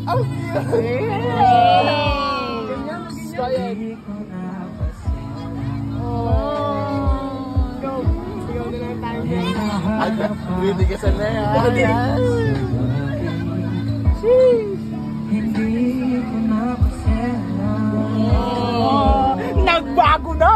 Oh! Ganyan. Go! Sigaw na lang tayo dyan. Bibigyan na yan. Nagbago na!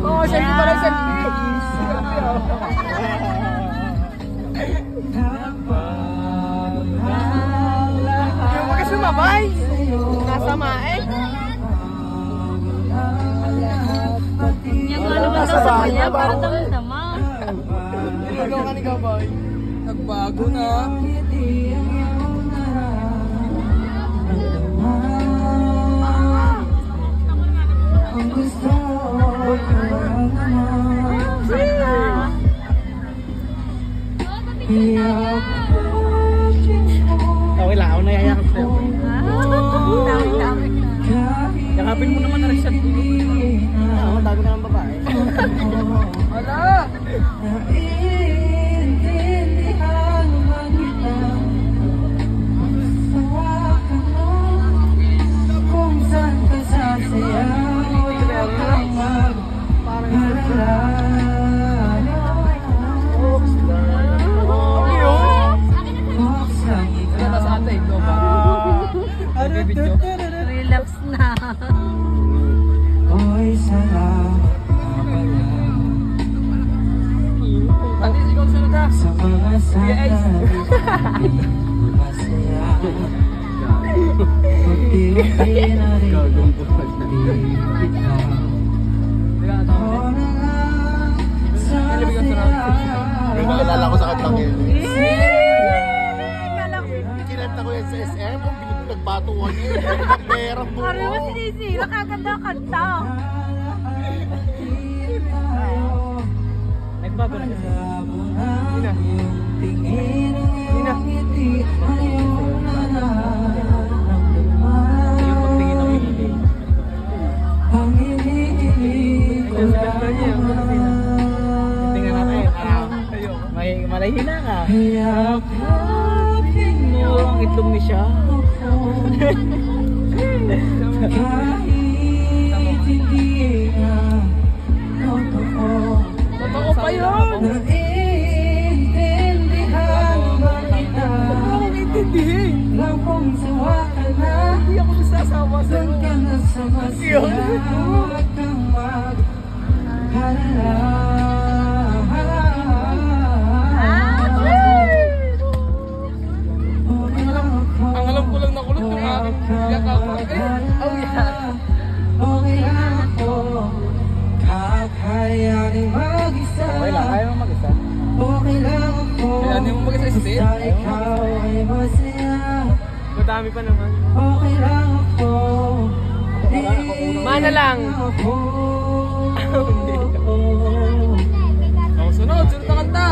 Oh, selfie pala, selfie! Yung mga sumabay! Nasama eh! Yung ano ba daw sa kanya? Parang tama. Ikaw ka ni Gaboy. Nagbago na. Okay lang, ako nayayakap sa'yo. Dami. Yakapin mo naman na rin siya. Oo, tago na ng babae. Hala! Relax na. Oy, salamat Andi, ikaw sunod ha. sa mga sandali masaya. Pagtiwagi na rin ikaw. Ako na lang sa Yung maalala ko sa kantang yun. Kinanta ko yan sa SM. Nagbatuan yun. Pera mo. Ano mo sinisira? Kaganda kanta. Nagbago na kasi. Nina. Nina. Yung pagtingin ng pinili. Ang iniinig ko Tingnan natin. Malahina ka. yakapin mo Ang itlog ni siya. kahit hindi na totoo. Totoo pa yun. Naiintindihan ba kita? Ano intindihin? Alam kong sawa ka na, Hindi ako masasawa doon sa'yo. ka na sa masaya. Huwag kang mag-alala. Ang alam ko lang na kulot yung aking yakap. Oh yeah. Okay lang ako, kakayanin mag-isa. Okay lang, kaya mo mag-isa. Okay lang ako, Kaya hindi mo mag-isa isa din. basta ikaw ay masaya. Madami pa naman. Okay lang ako, Mana lang. ako. Hindi. Ako sunod na kanta.